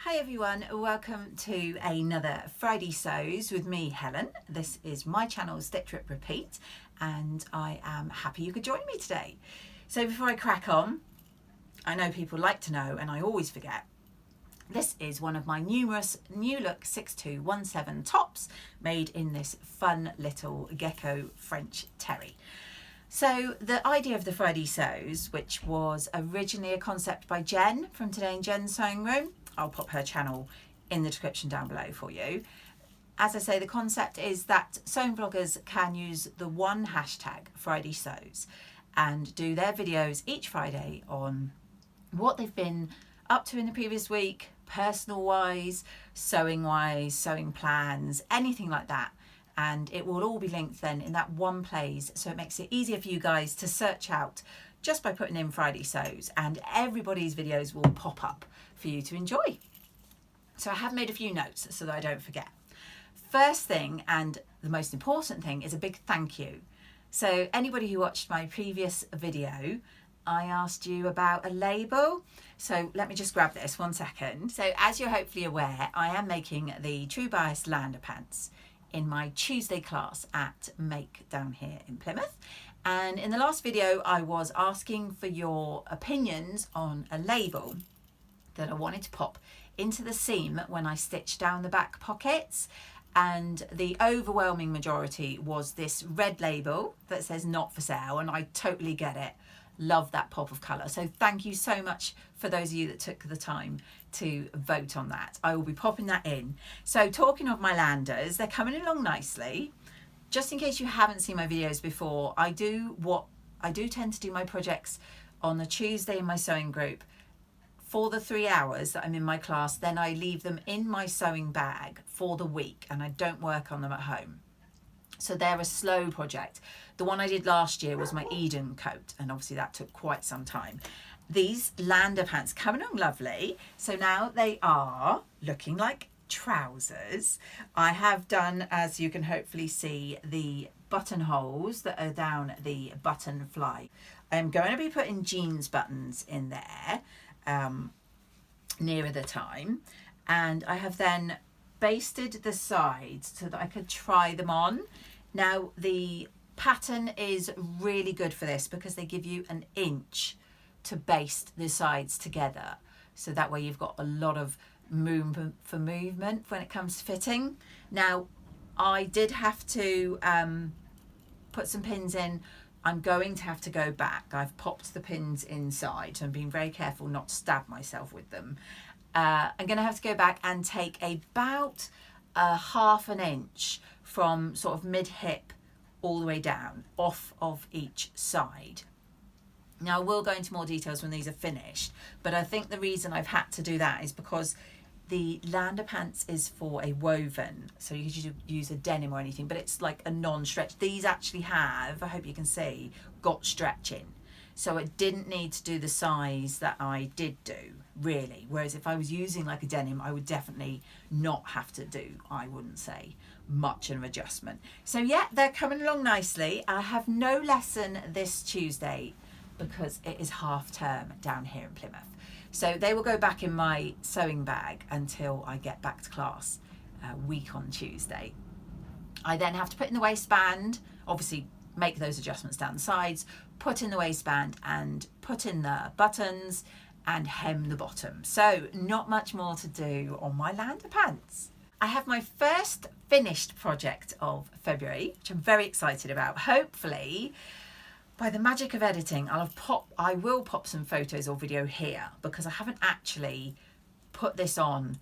Hi everyone, welcome to another Friday Sews with me, Helen. This is my channel, Stitch Rip Repeat, and I am happy you could join me today. So before I crack on, I know people like to know and I always forget, this is one of my numerous new look 6217 tops made in this fun little gecko French terry. So the idea of the Friday Sews, which was originally a concept by Jen from Today in Jen's Sewing Room, I'll pop her channel in the description down below for you. As I say, the concept is that sewing vloggers can use the one hashtag Friday Sews and do their videos each Friday on what they've been up to in the previous week, personal wise, sewing plans, anything like that. And it will all be linked then in that one place, so it makes it easier for you guys to search out just by putting in Friday Sews, and everybody's videos will pop up for you to enjoy. So I have made a few notes so that I don't forget. First thing, and the most important thing, is a big thank you. So anybody who watched my previous video, I asked you about a label. So let me just grab this 1 second. So as you're hopefully aware, I am making the True Bias Lander pants in my Tuesday class at Make down here in Plymouth. And in the last video, I was asking for your opinions on a label that I wanted to pop into the seam when I stitch down the back pockets. And the overwhelming majority was this red label that says not for sale, and I totally get it. Love that pop of colour. So thank you so much for those of you that took the time to vote on that. I will be popping that in. So talking of my landers, they're coming along nicely. Just in case you haven't seen my videos before, I do tend to do my projects on the Tuesday in my sewing group for the 3 hours that I'm in my class. Then I leave them in my sewing bag for the week and I don't work on them at home. So they're a slow project. The one I did last year was my Eden coat, and obviously that took quite some time. These lander pants coming on lovely. So now they are looking like trousers. I have done, as you can hopefully see, the buttonholes that are down the button fly. I'm going to be putting jeans buttons in there nearer the time, and I have then basted the sides so that I could try them on. Now the pattern is really good for this because they give you an inch to baste the sides together, so that way you've got a lot of movement when it comes to fitting. Now I did have to put some pins in. I'm going to have to go back. I've popped the pins inside, so I'm being very careful not to stab myself with them. I'm going to have to go back and take about ½ an inch from sort of mid-hip all the way down off of each side. Now I will go into more details when these are finished, but I think the reason I've had to do that is because the lander pants is for a woven, so you could use a denim or anything, but it's like a non-stretch. These actually have, I hope you can see, got stretching. So it didn't need to do the size that I did do, really. Whereas if I was using like a denim, I would definitely not have to do, I wouldn't say, much of an adjustment. So yeah, they're coming along nicely. I have no lesson this Tuesday because it is half term down here in Plymouth. So they will go back in my sewing bag until I get back to class a week on Tuesday. I then have to put in the waistband, obviously make those adjustments down the sides, put in the waistband and put in the buttons and hem the bottom. So not much more to do on my lander pants. I have my first finished project of February, which I'm very excited about. Hopefully, by the magic of editing, I will pop some photos or video here because I haven't actually put this on.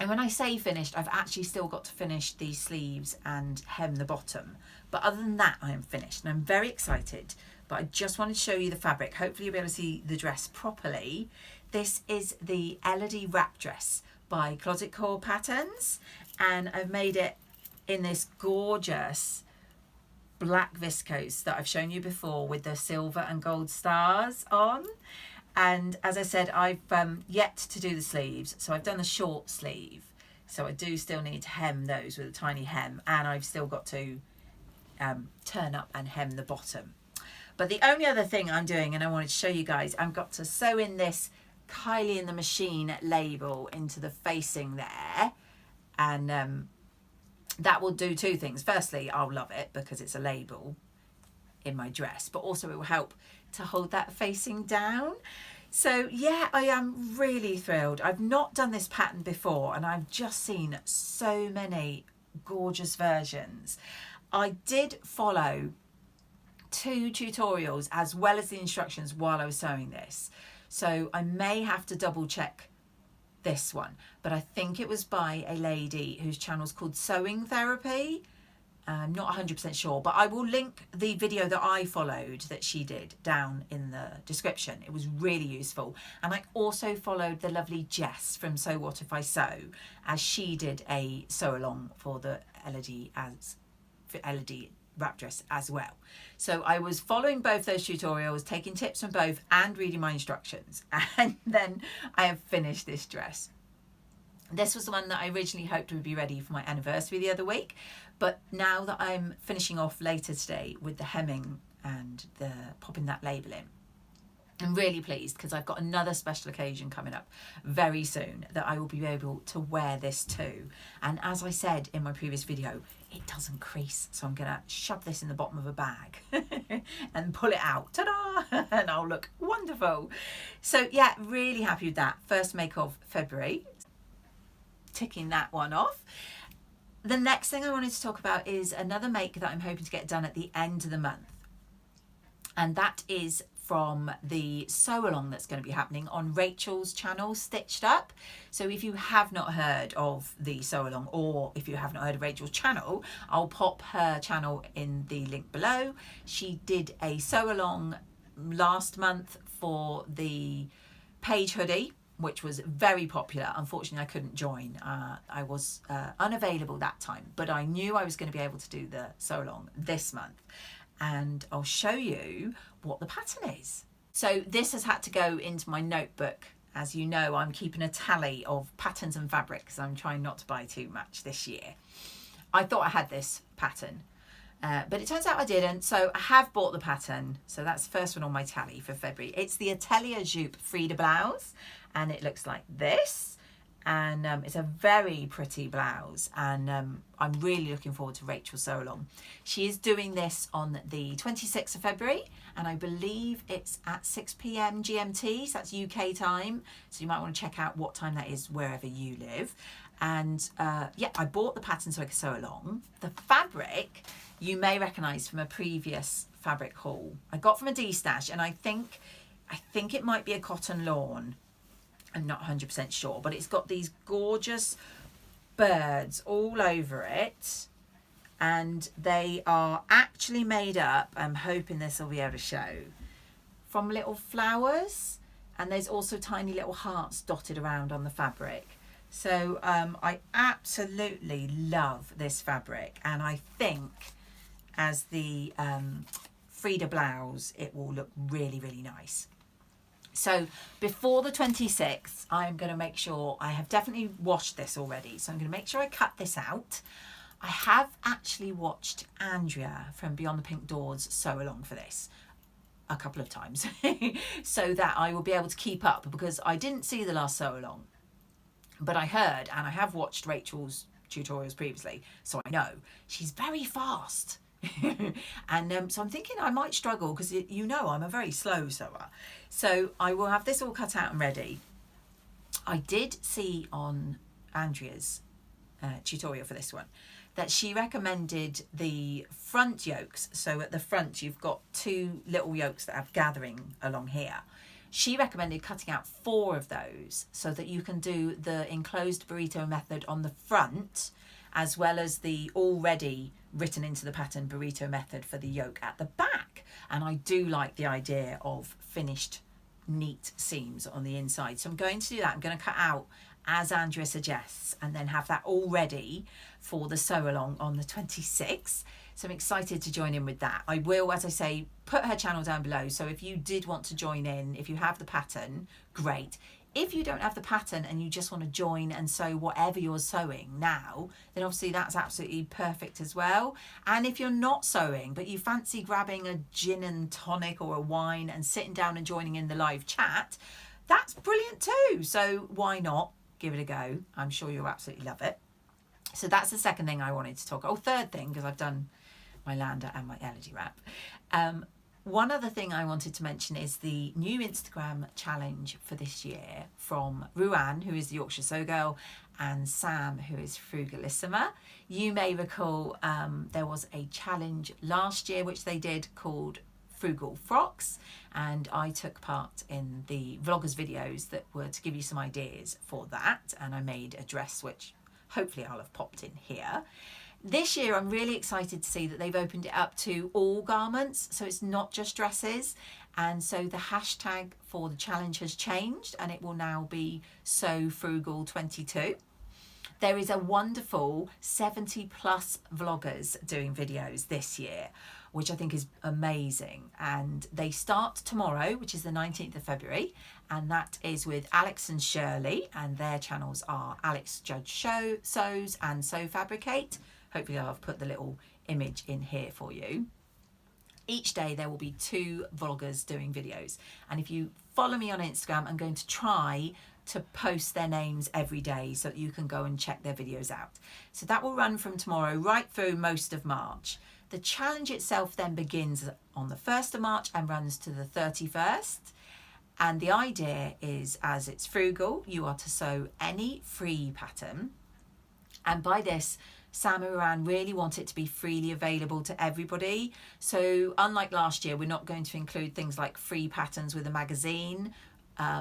And when I say finished, I've actually still got to finish the sleeves and hem the bottom. But other than that, I am finished and I'm very excited. But I just wanted to show you the fabric. Hopefully you'll be able to see the dress properly. This is the Elodie wrap dress by Closet Core Patterns. And I've made it in this gorgeous black viscose that I've shown you before with the silver and gold stars on. And as I said, I've yet to do the sleeves, so I've done the short sleeve, so I do still need to hem those with a tiny hem, and I've still got to turn up and hem the bottom. But the only other thing I'm doing, and I wanted to show you guys, I've got to sew in this Kylie and the Machine label into the facing there, and that will do two things. Firstly, I'll love it because it's a label in my dress, but also it will help to hold that facing down. So yeah, I am really thrilled. I've not done this pattern before, and I've just seen so many gorgeous versions. I did follow 2 tutorials as well as the instructions while I was sewing this, so I may have to double check this one, but I think it was by a lady whose channel is called Sewing Therapy. I'm not 100% sure, but I will link the video that I followed that she did down in the description. It was really useful. And I also followed the lovely Jess from Sew What If I Sew, as she did a sew along for the Elodie wrap dress as well. So I was following both those tutorials, taking tips from both and reading my instructions. And then I have finished this dress. This was the one that I originally hoped would be ready for my anniversary the other week, but now that I'm finishing off later today with the hemming and the popping that label in, I'm really pleased because I've got another special occasion coming up very soon that I will be able to wear this to. And as I said in my previous video, it doesn't crease, so I'm gonna shove this in the bottom of a bag and pull it out, ta-da, and I'll look wonderful. So yeah, really happy with that. First make of February. Ticking that one off. The next thing I wanted to talk about is another make that I'm hoping to get done at the end of the month, and that is from the sew along that's going to be happening on Rachel's channel, Stitched Up. So if you have not heard of the sew along, or if you have not heard of Rachel's channel, I'll pop her channel in the link below. She did a sew along last month for the page hoodie, which was very popular. Unfortunately, I couldn't join. I was unavailable that time, but I knew I was going to be able to do the sew along this month. And I'll show you what the pattern is. So this has had to go into my notebook. As you know, I'm keeping a tally of patterns and fabrics. I'm trying not to buy too much this year. I thought I had this pattern, but it turns out I didn't. So I have bought the pattern. So that's the first one on my tally for February. It's the Atelier Jupe Frida blouse, and it looks like this. And it's a very pretty blouse, and I'm really looking forward to Rachel's sew along. She is doing this on the 26th of February, and I believe it's at 6 p.m. GMT, so that's UK time, so you might want to check out what time that is wherever you live. And yeah, I bought the pattern so I could sew along. The fabric you may recognise from a previous fabric haul I got from a D-stash, and I think it might be a cotton lawn. I'm not 100% sure, but it's got these gorgeous birds all over it, and they are actually made up, I'm hoping this will be able to show, from little flowers, and there's also tiny little hearts dotted around on the fabric. So I absolutely love this fabric, and I think as the Frida blouse it will look really, really nice. So before the 26th, I'm going to make sure, I have definitely washed this already, so I'm going to make sure I cut this out. I have actually watched Andrea from Beyond the Pink Doors sew along for this a couple of times so that I will be able to keep up, because I didn't see the last sew along, but I heard, and I have watched Rachel's tutorials previously, so I know she's very fast. And so I'm thinking I might struggle, because you know I'm a very slow sewer. So I will have this all cut out and ready. I did see on Andrea's tutorial for this one that she recommended the front yokes. So at the front you've got 2 little yokes that have gathering along here. She recommended cutting out 4 of those so that you can do the enclosed burrito method on the front, as well as the already written into the pattern burrito method for the yoke at the back. And I do like the idea of finished neat seams on the inside, so I'm going to do that. I'm going to cut out as Andrea suggests, and then have that all ready for the sew along on the 26th. So I'm excited to join in with that. I will, as I say, put her channel down below, so if you did want to join in, if you have the pattern, great. If you don't have the pattern and you just want to join and sew whatever you're sewing now, then obviously that's absolutely perfect as well. And if you're not sewing, but you fancy grabbing a gin and tonic or a wine and sitting down and joining in the live chat, that's brilliant too. So why not give it a go? I'm sure you'll absolutely love it. So that's the second thing I wanted to talk. Oh, third thing, because I've done my Lander and my Elodie wrap. One other thing I wanted to mention is the new Instagram challenge for this year from Ruan, who is the Yorkshire Sew Girl, and Sam, who is Frugalissima. You may recall there was a challenge last year which they did called Frugal Frocks, and I took part in the vloggers videos that were to give you some ideas for that, and I made a dress which hopefully I'll have popped in here. This year I'm really excited to see that they've opened it up to all garments, so it's not just dresses, and so the hashtag for the challenge has changed and it will now be SewFrugal22. There is a wonderful 70 plus vloggers doing videos this year, which I think is amazing, and they start tomorrow, which is the 19th of February, and that is with Alex and Shirley, and their channels are Alex Judge Sews and Sew Fabricate. Hopefully I'll put the little image in here for you. Each day there will be 2 vloggers doing videos, and if you follow me on Instagram, I'm going to try to post their names every day so that you can go and check their videos out. So that will run from tomorrow right through most of March. The challenge itself then begins on the 1st of March and runs to the 31st. And the idea is, as it's frugal, you are to sew any free pattern. And by this, Sam and Ruan really want it to be freely available to everybody. So unlike last year, we're not going to include things like free patterns with a magazine,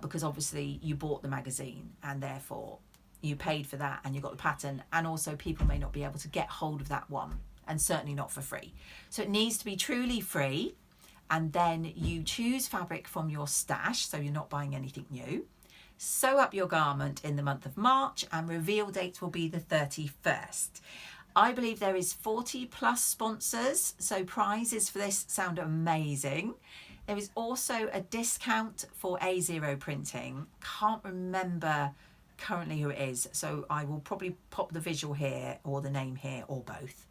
because obviously you bought the magazine and therefore you paid for that and you got the pattern, and also people may not be able to get hold of that one, and certainly not for free. So it needs to be truly free, and then you choose fabric from your stash, so you're not buying anything new. Sew up your garment in the month of March, and reveal date will be the 31st. I believe there is 40 plus sponsors, so prizes for this sound amazing. There is also a discount for A0 printing. Can't remember currently who it is, so I will probably pop the visual here or the name here or both.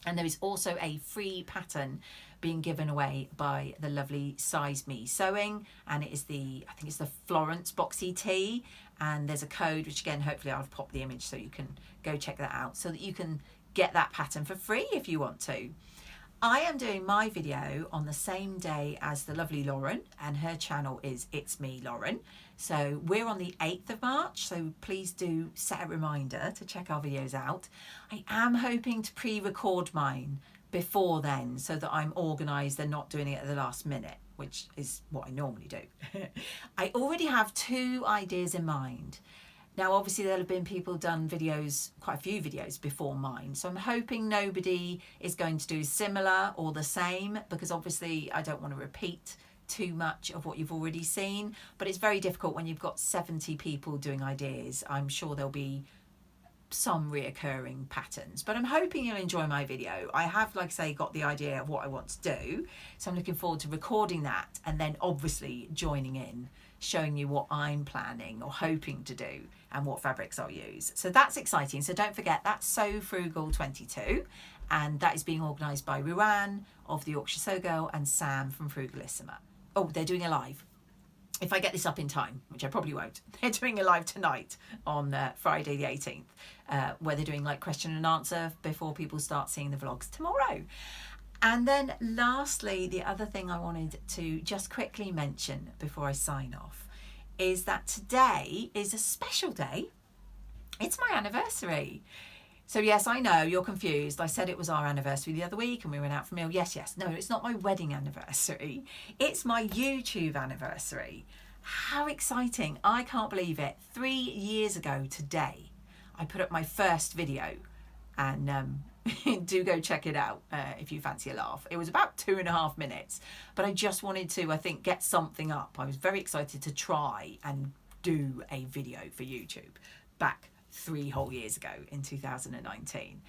And there is also a free pattern being given away by the lovely Size Me Sewing, and it is the, I think it's the Florence Boxy Tee, and there's a code which again hopefully I'll pop the image so you can go check that out, so that you can get that pattern for free if you want to. I am doing my video on the same day as the lovely Lauren, and her channel is It's Me Lauren. So we're on the 8th of March, so please do set a reminder to check our videos out. I am hoping to pre-record mine before then so that I'm organised and not doing it at the last minute, which is what I normally do. I already have 2 ideas in mind. Now, obviously, there'll have been people done videos, quite a few videos before mine. So I'm hoping nobody is going to do similar or the same, because obviously I don't want to repeat too much of what you've already seen. But it's very difficult when you've got 70 people doing ideas. I'm sure there'll be some reoccurring patterns, but I'm hoping you'll enjoy my video. I have, like I say, got the idea of what I want to do. So I'm looking forward to recording that and then obviously joining in, showing you what I'm planning or hoping to do and what fabrics I'll use. So that's exciting. So don't forget, that's Sew Frugal 22, and that is being organised by Ruan of the Yorkshire Sew Girl and Sam from Frugalissima. Oh, they're doing a live. If I get this up in time, which I probably won't, they're doing a live tonight on Friday the 18th, where they're doing like question and answer before people start seeing the vlogs tomorrow. And then lastly, the other thing I wanted to just quickly mention before I sign off is that today is a special day. It's my anniversary. So yes, I know you're confused. I said it was our anniversary the other week and we went out for a meal. Yes. No, it's not my wedding anniversary. It's my YouTube anniversary. How exciting. I can't believe it. 3 years ago today, I put up my first video, and do go check it out if you fancy a laugh. It was about 2.5 minutes, but I just wanted to, I think, get something up. I was very excited to try and do a video for YouTube back 3 whole years ago in 2019.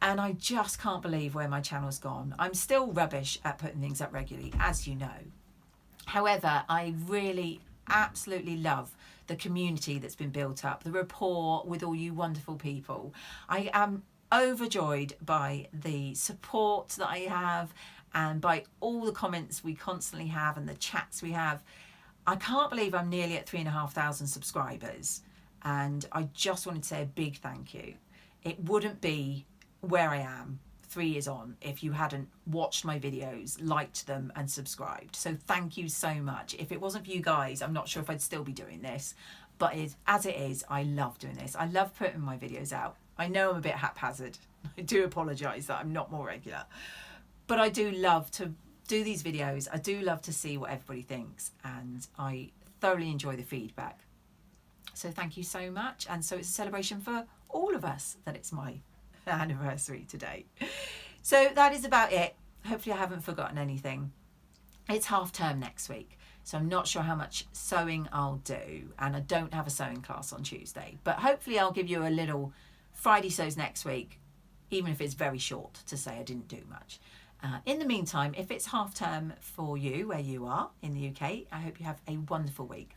And I just can't believe where my channel's gone. I'm still rubbish at putting things up regularly, as you know. However, I really absolutely love the community that's been built up, the rapport with all you wonderful people. I am overjoyed by the support that I have and by all the comments we constantly have and the chats we have. I can't believe I'm nearly at 3,500 subscribers, and I just wanted to say a big thank you. It wouldn't be where I am 3 years on if you hadn't watched my videos, liked them and subscribed. So thank you so much. If it wasn't for you guys, I'm not sure if I'd still be doing this, but as it is, I love doing this. I love putting my videos out. I know I'm a bit haphazard. I do apologise that I'm not more regular, but I do love to do these videos. I do love to see what everybody thinks, and I thoroughly enjoy the feedback. So thank you so much. And so it's a celebration for all of us that it's my anniversary today. So that is about it. Hopefully I haven't forgotten anything. It's half term next week, so I'm not sure how much sewing I'll do, and I don't have a sewing class on Tuesday, but hopefully I'll give you a little Friday sews next week, even if it's very short, to say I didn't do much. In the meantime, if it's half term for you where you are in the UK, I hope you have a wonderful week,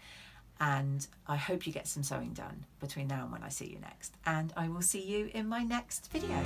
and I hope you get some sewing done between now and when I see you next, and I will see you in my next video.